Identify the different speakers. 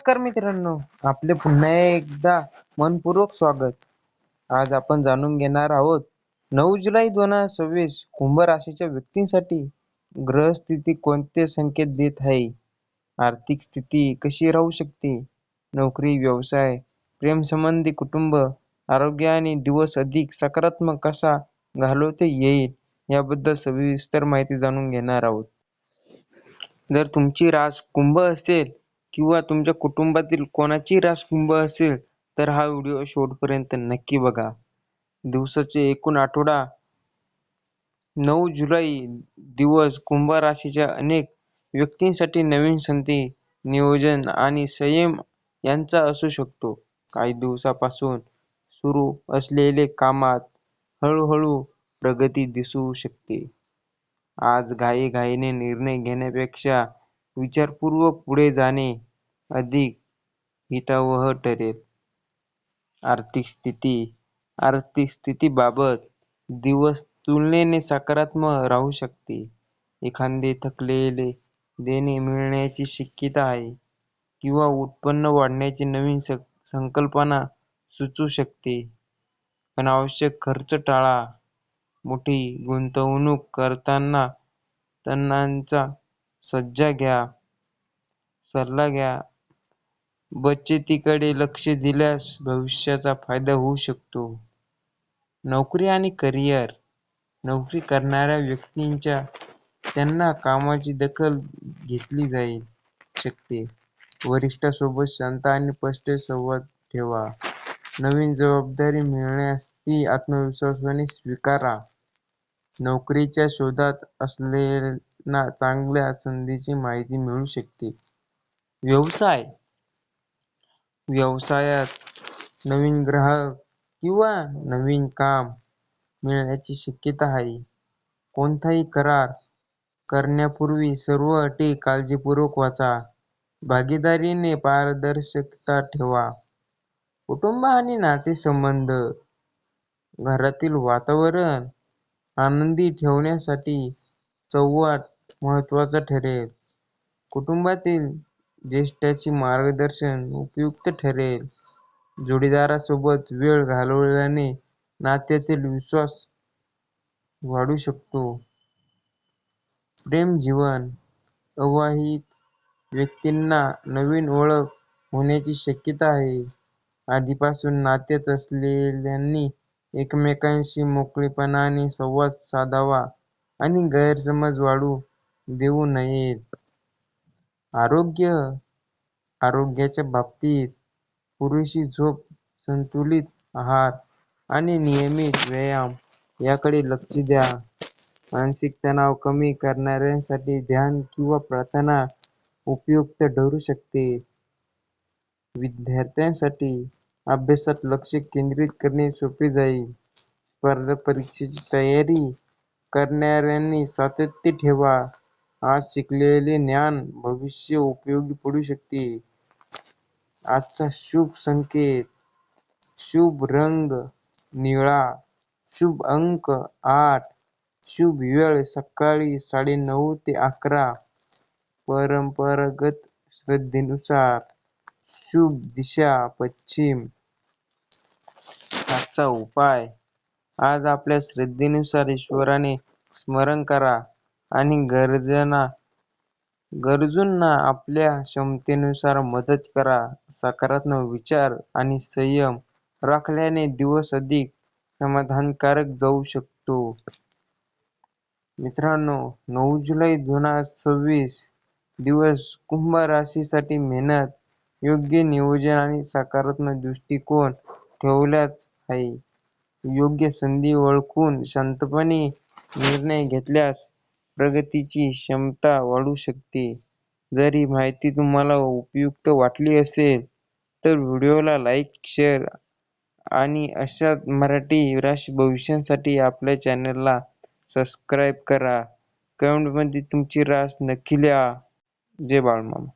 Speaker 1: नमस्कार मित्रांनो, आपले पुन्हा एकदा मनपूर्वक स्वागत. आज आपण जाणून घेणार आहोत 9 जुलै 2026 कुंभ राशीच्या व्यक्तींसाठी ग्रहस्थिती कोणते संकेत देत आहे, आर्थिक स्थिती कशी राहू शकते, नोकरी, व्यवसाय, प्रेमसंबंधी, कुटुंब, आरोग्य आणि दिवस अधिक सकारात्मक कसा घालवता येईल याबद्दल सविस्तर माहिती जाणून घेणार आहोत. जर तुमची रास कुंभ असेल किंवा तुमच्या कुटुंबातील कोणाची रास कुंभ असेल तर हा व्हिडिओ शेवटपर्यंत नक्की बघा. दिवसाचे एकूण आठवडा 9 जुलै दिवस कुंभ राशीच्या अनेक व्यक्तींसाठी नवीन संधी, नियोजन आणि संयम यांचा असू शकतो. काही दिवसापासून सुरू असलेले कामात हळूहळू प्रगती दिसू शकते. आज घाईघाईने निर्णय घेण्यापेक्षा विचारपूर्वक पुढे जाणे अधिक हितावह ठरेल. आर्थिक स्थितीबाबत दिवस तुलनेने सकारात्मक राहू शकते. एखादे थकलेले देणे मिळण्याची शक्यता आहे किंवा उत्पन्न वाढवण्याची नवीन संकल्पना सुचू शकते. अनावश्यक खर्च टाळा. मोठी गुंतवणूक करताना तज्ञांचा सल्ला घ्या. बचतीकडे लक्ष दिल्यास भविष्याचा फायदा होऊ शकतो. नोकरी आणि करिअर. नोकरी करणाऱ्या व्यक्तींच्या त्यांना कामाची दखल घेतली जाऊ शकते. वरिष्ठांसोबत शांत आणि स्पष्ट संवाद ठेवा. नवीन जबाबदारी मिळाल्यास ती आत्मविश्वासाने स्वीकारा. नोकरीच्या शोधात असलेल्यांना चांगल्या संधीची माहिती मिळू शकते. व्यवसायात नवीन ग्राहक किंवा नवीन काम मिळण्याची शक्यता आहे. कोणताही करार करण्यापूर्वी सर्व अटी काळजीपूर्वक वाचा. भागीदारीने पारदर्शकता ठेवा. कुटुंब आणि नातेसंबंध. घरातील वातावरण आनंदी ठेवण्यासाठी संवाद महत्त्वाचा ठरेल. कुटुंबातील ज्येष्ठांचे मार्गदर्शन उपयुक्त ठरेल. जोडीदारासोबत वेळ घालवल्याने नात्यातील विश्वास वाढू शकतो. प्रेम जीवन. अविवाहित व्यक्तींना नवीन ओळख होण्याची शक्यता आहे. आधीपासून नात्यात असलेल्यांनी एकमेकांशी मोकळेपणाने संवाद साधावा आणि गैरसमज वाढू देऊ नयेत. आरोग्याच्या बाबतीत पुरेशी झोप, संतुलित आहार आणि नियमित व्यायाम याकडे लक्ष द्या. मानसिक तणाव कमी करण्यासाठी ध्यान किंवा प्रार्थना उपयुक्त ठरू शकते. विद्यार्थ्यांसाठी अभ्यासात लक्ष केंद्रित करणे सोपे जाईल. स्पर्धा परीक्षेची तयारी करणाऱ्यांनी सातत्य ठेवा. आज शिकलेले ज्ञान भविष्यात उपयोगी पडू शकते. आजचा शुभ संकेत. शुभ रंग निळा. शुभ अंक 8. शुभ वेळ सकाळी 9:30 ते 11. परंपरागत श्रद्धेनुसार शुभ दिशा पश्चिम. आजचा उपाय. आज आपल्या श्रद्धेनुसार ईश्वराचे स्मरण करा आणि गरजूंना आपल्या क्षमतेनुसार मदत करा. सकारात्मक विचार आणि संयम राखल्याने दिवस अधिक समाधानकारक जाऊ शकतो. मित्रांनो, 9 जुलै 2026 दिवस कुंभ राशीसाठी मेहनत, योग्य नियोजन आणि सकारात्मक दृष्टिकोन ठेवल्यास आहे. योग्य संधी ओळखून शांतपणे निर्णय घेतल्यास प्रगतीची क्षमता वाढू शकते. जर ही माहिती तुम्हाला उपयुक्त वाटली असेल तर व्हिडिओला लाईक, शेअर आणि अशाच मराठी राशी भविष्यासाठी आपल्या चॅनलला सबस्क्राईब करा. कमेंटमध्ये तुमची रास नक्की लिहा. जय बाळूमामा.